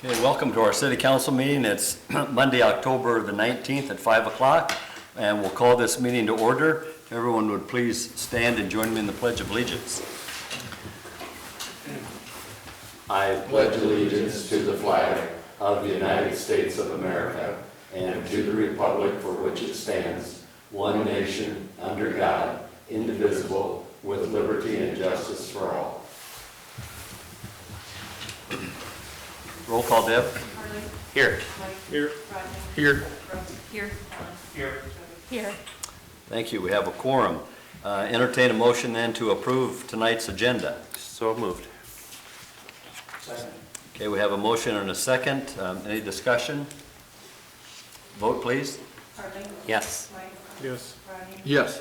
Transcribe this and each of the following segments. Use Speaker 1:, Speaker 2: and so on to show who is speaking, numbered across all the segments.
Speaker 1: Okay, welcome to our city council meeting. It's Monday, October the 19th at 5 o'clock, and we'll call this meeting to order. Everyone would please stand and join me in the Pledge of Allegiance. I
Speaker 2: pledge allegiance to the flag of the United States of America and to the republic for which it stands, one nation, under God, indivisible, with liberty and justice for all.
Speaker 1: Roll call, Deb.
Speaker 3: Harley.
Speaker 1: Here.
Speaker 3: Mike.
Speaker 1: Here.
Speaker 3: Rodney.
Speaker 1: Here.
Speaker 3: Rusty. Here. Alan.
Speaker 1: Here.
Speaker 3: Here.
Speaker 1: Thank you. We have a quorum. Entertain a motion then to approve tonight's agenda.
Speaker 4: So moved.
Speaker 2: Second.
Speaker 1: Okay, we have a motion and a second. Any discussion? Vote, please.
Speaker 3: Harley.
Speaker 4: Yes.
Speaker 3: Mike.
Speaker 4: Yes.
Speaker 3: Rodney.
Speaker 4: Yes.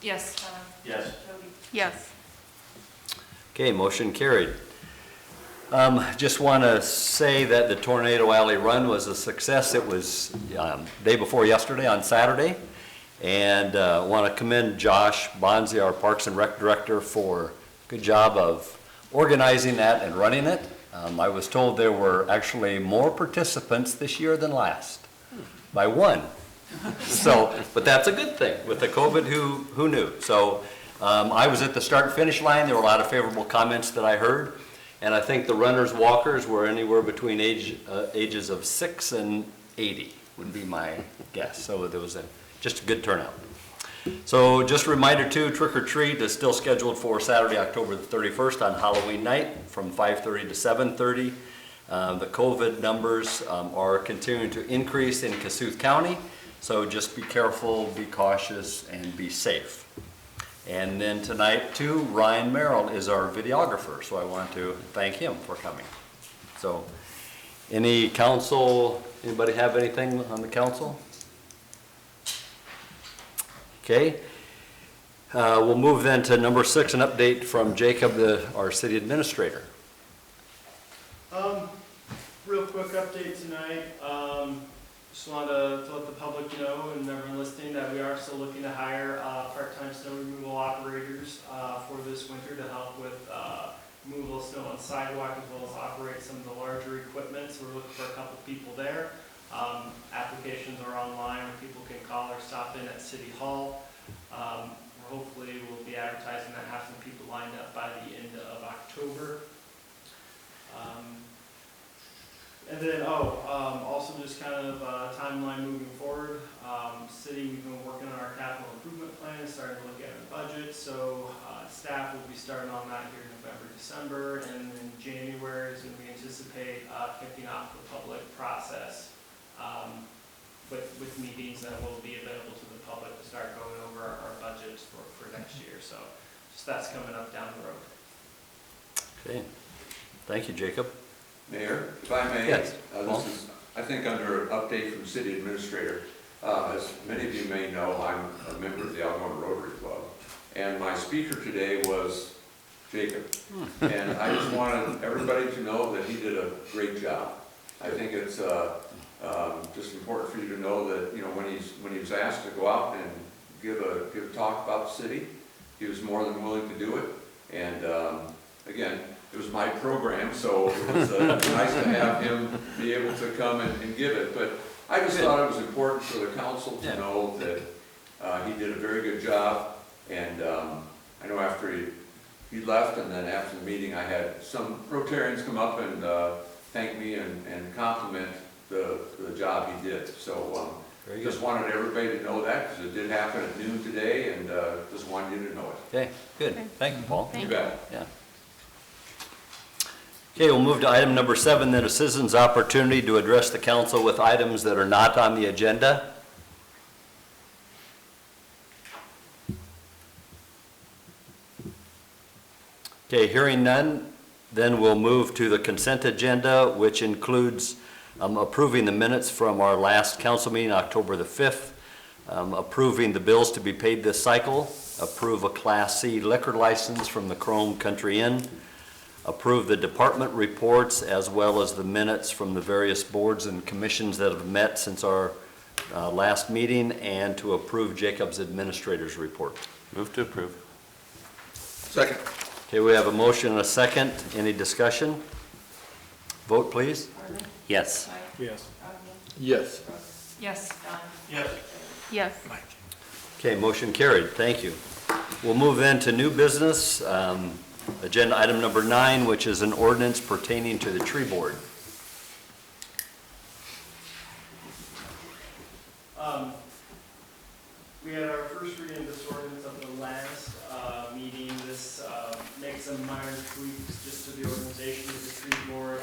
Speaker 3: Yes. Alan.
Speaker 1: Yes.
Speaker 3: Toby. Yes.
Speaker 1: Okay, motion carried. Just want to say that the Tornado Alley Run was a success. It was day before yesterday on Saturday. And want to commend Josh Bonzi, our Parks and Rec Director, for a good job of organizing that and running it. I was told there were actually more participants this year than last, by one. So, but that's a good thing. With the COVID, who knew? So I was at the start and finish line. There were a lot of favorable comments that I heard. And I think the runners, walkers were anywhere between ages of 6 and 80 would be my guess. So there was just a good turnout. So just a reminder too, Trick or Treat is still scheduled for Saturday, October the 31st on Halloween night from 5:30 to 7:30. The COVID numbers are continuing to increase in Kasuth County. So just be careful, be cautious, and be safe. And then tonight too, Ryan Merrill is our videographer, so I want to thank him for coming. So, anybody have anything on the council? Okay, we'll move then to number 6, an update from Jacob, our city administrator.
Speaker 5: Real quick update tonight. Just wanted to let the public know and everyone listening that we are still looking to hire part-time snow removal operators for this winter to help with removal of snow on the sidewalk as well as operate some of the larger equipment. So we're looking for a couple people there. Applications are online where people can call or stop in at City Hall. Hopefully we'll be advertising that, have some people lined up by the end of October. And then, also just kind of timeline moving forward. City, we've been working on our capital improvement plan, starting to look at our budget. So staff will be starting on that here in November, December, and then January is when we anticipate kicking off the public process with meetings that will be available to the public to start going over our budgets for next year. So just that's coming up down the road.
Speaker 1: Okay, thank you, Jacob.
Speaker 6: Mayor, if I may,
Speaker 1: Yes.
Speaker 6: this is, I think, under update from City Administrator. As many of you may know, I'm a member of the Algona Rotary Club, and my speaker today was Jacob. And I just wanted everybody to know that he did a great job. I think it's just important for you to know that, you know, when he was asked to go out and give a talk about the city, he was more than willing to do it. And again, it was my program, so it was nice to have him be able to come and give it. But I just thought it was important for the council to know that he did a very good job. And I know after he left, and then after the meeting, I had some Rotarians come up and thank me and compliment the job he did. So just wanted everybody to know that, because it did happen at noon today, and just wanted you to know it.
Speaker 1: Okay, good. Thank you, Paul.
Speaker 6: You bet.
Speaker 1: Yeah. Okay, we'll move to item number 7, then a citizen's opportunity to address the council with items that are not on the agenda. Okay, hearing none, then we'll move to the consent agenda, which includes approving the minutes from our last council meeting, October the 5th, approving the bills to be paid this cycle, approve a Class C liquor license from the Chrome Country Inn, approve the department reports as well as the minutes from the various boards and commissions that have met since our last meeting, and to approve Jacob's administrator's report.
Speaker 4: Move to approve.
Speaker 6: Second.
Speaker 1: Okay, we have a motion and a second. Any discussion? Vote, please.
Speaker 3: Harley.
Speaker 2: Yes.
Speaker 3: Mike.
Speaker 4: Yes.
Speaker 3: Rodney.
Speaker 4: Yes.
Speaker 3: Brooks. Yes. Don.
Speaker 5: Yes.
Speaker 3: Yes.
Speaker 1: Okay, motion carried. Thank you. We'll move then to new business. Agenda item number 9, which is an ordinance pertaining to the tree board.
Speaker 5: We had our first reading of this ordinance at the last meeting. This makes some minor tweaks just to the organization of the tree board.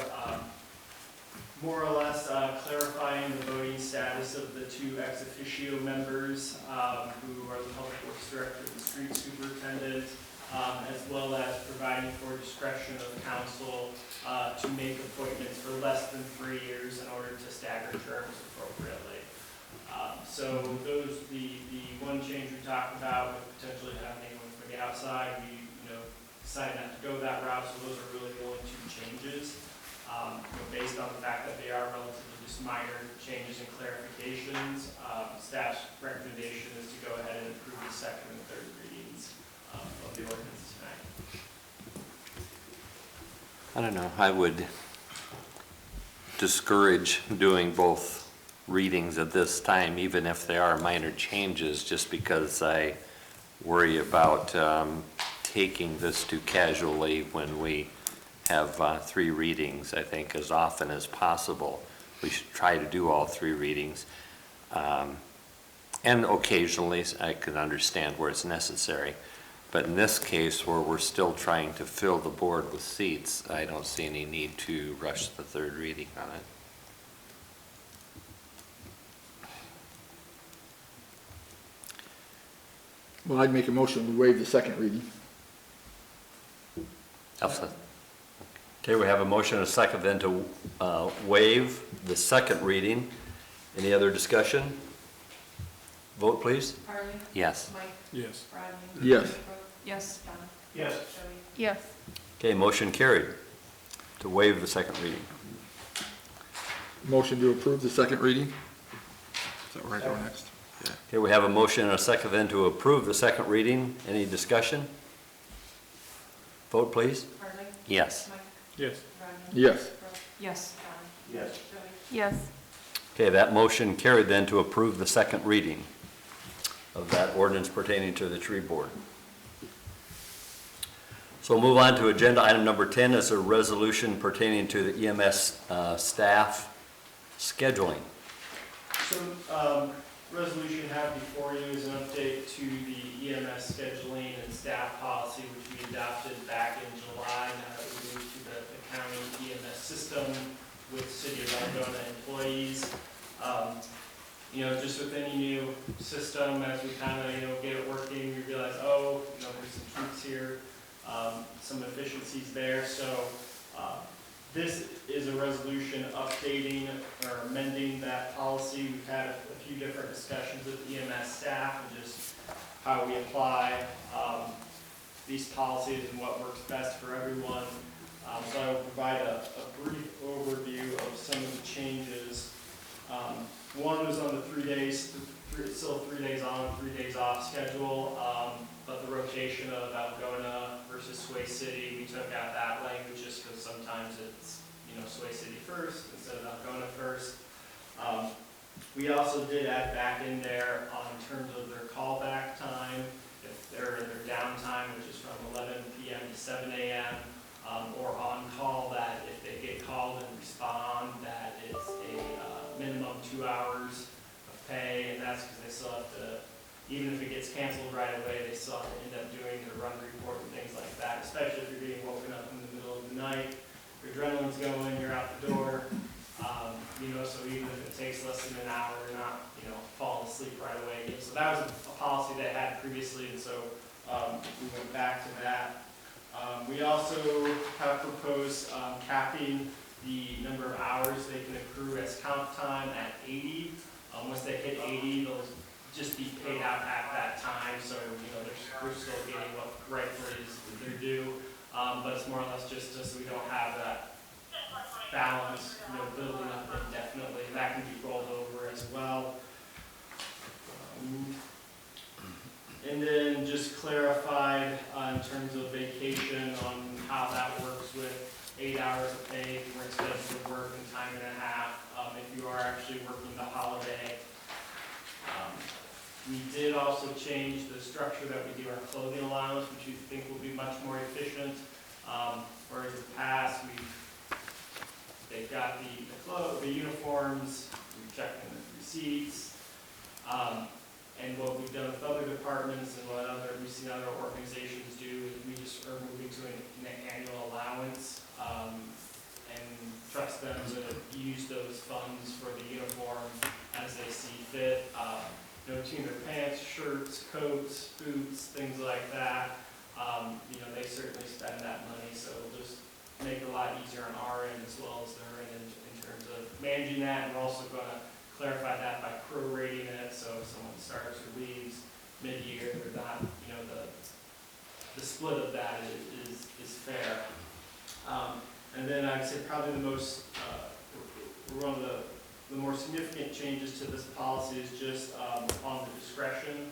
Speaker 5: More or less clarifying the voting status of the 2 ex officio members who are the public works director and the street superintendent, as well as providing for discretion of council to make appointments for less than 3 years in order to stagger terms appropriately. So those, the one change we talked about with potentially having anyone from the outside, we, decided not to go that route, so those are really the only 2 changes. Based on the fact that they are relatively just minor changes and clarifications, staff's recommendation is to go ahead and approve the second and third readings of the ordinance tonight.
Speaker 2: I don't know, I would discourage doing both readings at this time, even if they are minor changes, just because I worry about taking this too casually when we have 3 readings. I think as often as possible, we should try to do all 3 readings. And occasionally, I can understand where it's necessary. But in this case, where we're still trying to fill the board with seats, I don't see any need to rush the 3rd reading on it.
Speaker 4: Well, I'd make a motion to waive the second reading.
Speaker 2: Elsa?
Speaker 1: Okay, we have a motion and a second then to waive the second reading. Any other discussion? Vote, please.
Speaker 3: Harley.
Speaker 2: Yes.
Speaker 3: Mike.
Speaker 4: Yes.
Speaker 3: Rodney.
Speaker 4: Yes.
Speaker 3: Brooks. Yes. Don.
Speaker 5: Yes.
Speaker 3: Jody. Yes.
Speaker 1: Okay, motion carried to waive the second reading.
Speaker 4: Motion to approve the second reading. Is that where I go next?
Speaker 1: Okay, we have a motion and a second then to approve the second reading. Any discussion? Vote, please.
Speaker 3: Harley.
Speaker 2: Yes.
Speaker 3: Mike.
Speaker 4: Yes.
Speaker 3: Rodney.
Speaker 4: Yes.
Speaker 3: Brooks. Yes. Don.
Speaker 5: Yes.
Speaker 3: Jody. Yes.
Speaker 1: Okay, that motion carried then to approve the second reading of that ordinance pertaining to the tree board. So we'll move on to agenda item number 10 is a resolution pertaining to the EMS staff scheduling.
Speaker 5: So, resolution you have before you is an update to the EMS scheduling and staff policy, which we adopted back in July. Now that we moved to the county EMS system with City of Algona employees. Just with any new system, as we kind of, get it working, we realize, there's some tweaks here, some efficiencies there. So, this is a resolution updating or amending that policy. We've had a few different discussions with EMS staff and just how we apply these policies and what works best for everyone. So I will provide a brief overview of some of the changes. One was on the 3 days, still 3 days on, 3 days off schedule, but the rotation of Algona versus Sway City, we took out that language just because sometimes it's, Sway City first instead of Algona first. We also did add back in there in terms of their callback time, if they're in their downtime, which is from 11 p.m. to 7 a.m., or on call, that if they get called and respond, that it's a minimum 2 hours of pay, and that's because they still have to, even if it gets canceled right away, they still have to end up doing their run report and things like that, especially if you're being woken up in the middle of the night, your adrenaline's going, you're out the door, so even if it takes less than an hour, you're not, falling asleep right away. So that was a policy they had previously, and so we went back to that. We also have proposed capping the number of hours they can accrue as comp time at 80. Once they hit 80, they'll just be paid out at that time. So, they're still getting what rightfully is they're due. But it's more or less just so we don't have that balance, building up indefinitely. That can be rolled over as well. And then just clarified in terms of vacation on how that works with 8 hours of pay, where instead of We did also change the structure that we do our clothing allowance, which we think will be much more efficient. Whereas in the past, they've got the uniforms, we've checked in the receipts. And what we've done with other departments and what we've seen other organizations do is we just are moving to an annual allowance, and trust them to use those funds for the uniform as they see fit. Between their pants, shirts, coats, boots, things like that, they certainly spend that money, so it'll just make it a lot easier on our end as well as their end in terms of managing that. And we're also going to clarify that by prorating it, so if someone starts or leaves mid-year, they're not, the split of that is fair. And then I'd say probably the most, one of the more significant changes to this policy is just on the discretion.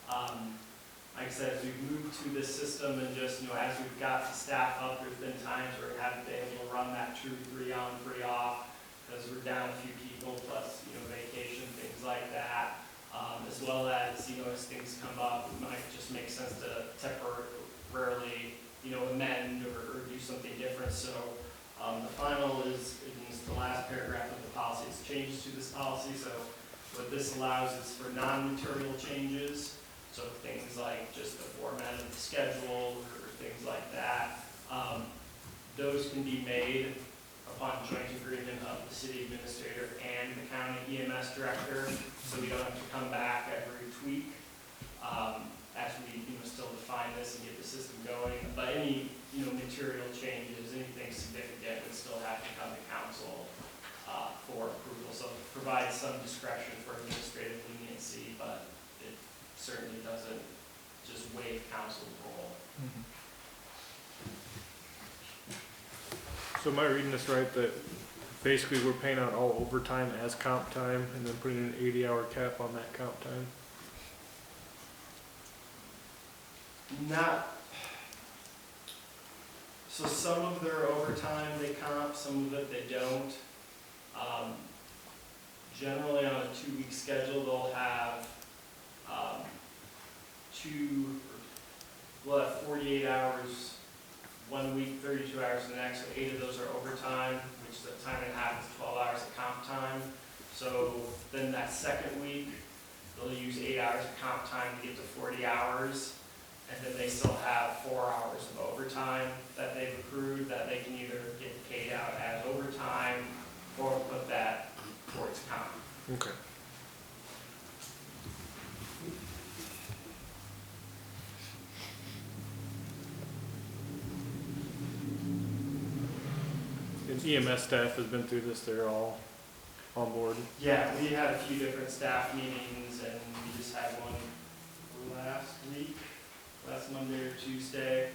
Speaker 5: Like I said, as we've moved to this system and just, as we've got to staff up, there's been times where we haven't been able to run that true 3 on, 3 off, because we're down a few people, plus, vacation, things like that. As well as, as things come up, it might just make sense to temporarily, amend or do something different. So the final is the last paragraph of the policy. It's changes to this policy. So what this allows is for non-material changes. So things like just the format of the schedule or things like that. Those can be made upon joint agreement of the city administrator and the county EMS director, so we don't have to come back every tweak as we still define this and get the system going. But any material changes, anything significant, would still have to come to council for approval. So it provides some discretion for administrative leniency, but it certainly doesn't just waive council's role.
Speaker 7: So am I reading this right, that basically we're paying out all overtime as comp time and then putting an 80-hour cap on that comp time?
Speaker 5: So some of their overtime they comp, some of it they don't. Generally on a 2-week schedule, they'll have we'll have 48 hours 1 week, 32 hours the next, so 8 of those are overtime, which the time and a half is 12 hours of comp time. So then that second week, they'll use 8 hours of comp time to get to 40 hours, and then they still have 4 hours of overtime that they've accrued that they can either get paid out as overtime or put that towards comp.
Speaker 7: Okay. And EMS staff has been through this, they're all on board.
Speaker 5: Yeah, we had a few different staff meetings, and we just had one last Monday or Tuesday.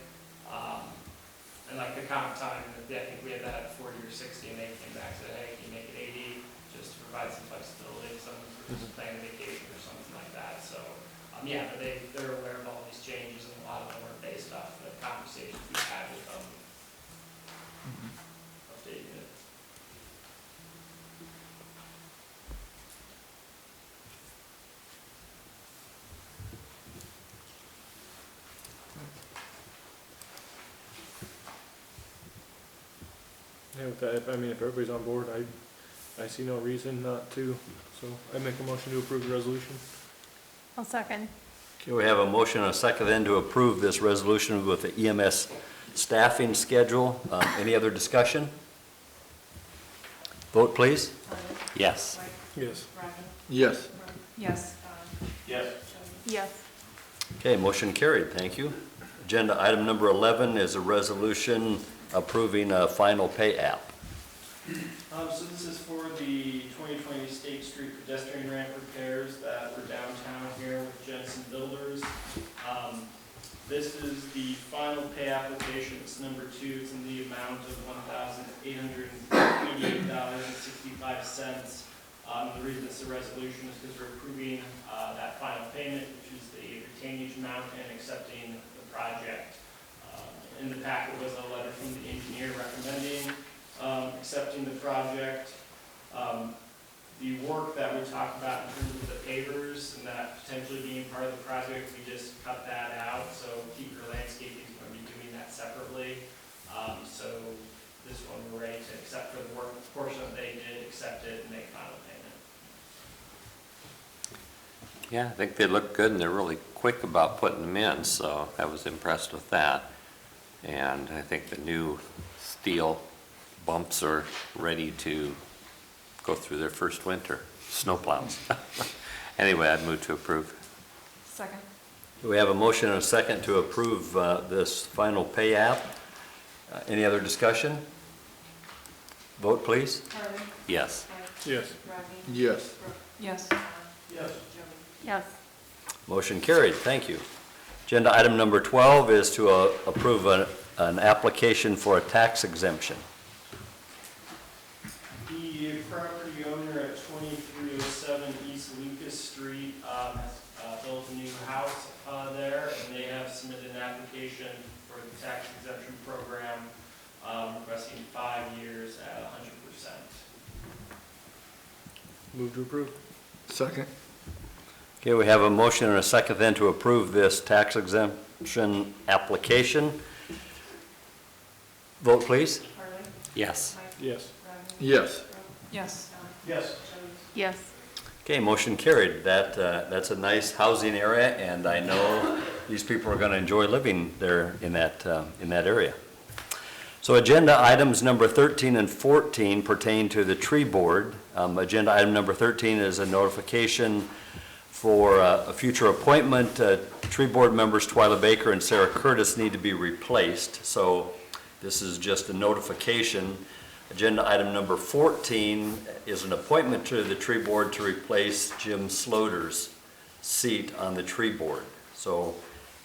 Speaker 5: And like the comp time, I think we had that at 40 or 60, and they came back and said, hey, can you make it 80, just to provide some flexibility, someone's just planning a vacation or something like that. So, yeah, but they're aware of all these changes, and a lot of them are based off the conversations we've had with them. Updating it.
Speaker 7: Yeah, with that, if everybody's on board, I see no reason not to, so I make a motion to approve the resolution.
Speaker 3: I'll second.
Speaker 1: Okay, we have a motion and a second then to approve this resolution with the EMS staffing schedule. Any other discussion? Vote, please. Yes.
Speaker 7: Yes.
Speaker 4: Yes.
Speaker 3: Yes.
Speaker 5: Yes.
Speaker 3: Yes.
Speaker 1: Okay, motion carried. Thank you. Agenda item number 11 is a resolution approving a final pay app.
Speaker 5: So this is for the 2020 State Street pedestrian ramp repairs that were downtown here with Jensen Builders. This is the final pay application. It's number 2. It's in the amount of $1,888.65. The reason it's a resolution is because we're approving that final payment, which is the retainage amount, and accepting the project. In the packet was a letter from the engineer recommending accepting the project. the work that we talked about in terms of the pavers and that potentially being part of the project, we just cut that out. So Keeper Landscaping is going to be doing that separately. So this one, we're ready to accept for the work portion that they did, accept it and make final payment.
Speaker 2: Yeah, I think they look good and they're really quick about putting them in, so I was impressed with that. And I think the new steel bumps are ready to go through their first winter, snowplows. Anyway, I'd move to approve.
Speaker 3: Second.
Speaker 1: We have a motion and a second to approve this final pay app. Any other discussion? Vote, please.
Speaker 3: Harley.
Speaker 2: Yes.
Speaker 7: Yes.
Speaker 3: Rodney.
Speaker 4: Yes.
Speaker 3: Brooke. Yes.
Speaker 5: Yes.
Speaker 3: Jody. Yes.
Speaker 1: Motion carried, thank you. Agenda item number 12 is to approve an application for a tax exemption.
Speaker 5: The property owner at 2307 East Lucas Street has built a new house there, and they have submitted an application for the tax exemption program, requesting 5 years at 100%.
Speaker 7: Move to approve.
Speaker 4: Second.
Speaker 1: Okay, we have a motion and a second then to approve this tax exemption application. Vote, please.
Speaker 3: Harley.
Speaker 2: Yes.
Speaker 3: Mike.
Speaker 7: Yes.
Speaker 3: Rodney.
Speaker 4: Yes.
Speaker 3: Brooke. Yes.
Speaker 5: Yes.
Speaker 3: Jody. Yes.
Speaker 1: Okay, motion carried. That's a nice housing area, and I know these people are going to enjoy living there in that area. So agenda items number 13 and 14 pertain to the tree board. Agenda item number 13 is a notification for a future appointment. Tree board members Twyla Baker and Sarah Curtis need to be replaced, so this is just a notification. Agenda item number 14 is an appointment to the tree board to replace Jim Sloter's seat on the tree board. So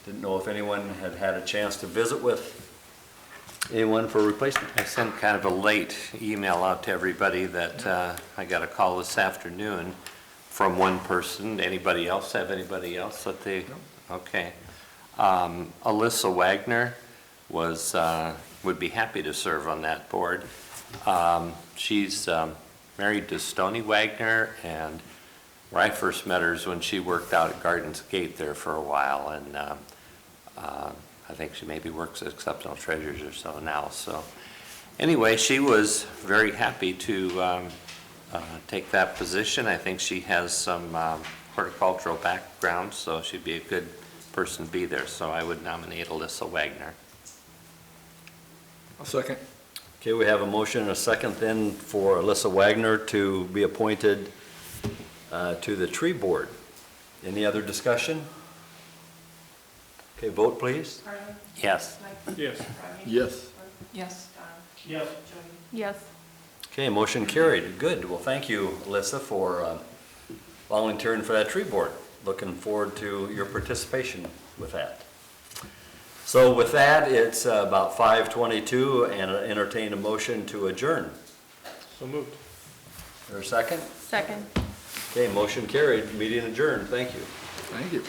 Speaker 1: didn't know if anyone had had a chance to visit with anyone for replacement.
Speaker 2: I sent kind of a late email out to everybody that I got a call this afternoon from one person. Anybody else have anybody else that they? Okay. Alyssa Wagner would be happy to serve on that board. She's married to Stoney Wagner, and where I first met her is when she worked out at Gardens Gate there for a while, and I think she maybe works at Exceptional Treasures or so now. So anyway, she was very happy to take that position. I think she has some horticultural background, so she'd be a good person to be there. So I would nominate Alyssa Wagner.
Speaker 4: I'll second.
Speaker 1: Okay, we have a motion and a second then for Alyssa Wagner to be appointed to the tree board. Any other discussion? Okay, vote please.
Speaker 3: Harley.
Speaker 2: Yes.
Speaker 3: Mike.
Speaker 7: Yes.
Speaker 3: Rodney.
Speaker 4: Yes.
Speaker 3: Brooke. Yes. Don.
Speaker 5: Yes.
Speaker 3: Jody. Yes.
Speaker 1: Okay, motion carried. Good. Well, thank you, Alyssa, for volunteering for that tree board. Looking forward to your participation with that. So with that, it's about 5:22, and I entertain a motion to adjourn.
Speaker 7: So moved.
Speaker 1: Is there a second?
Speaker 3: Second.
Speaker 1: Okay, motion carried. Meeting adjourned. Thank you.
Speaker 4: Thank you.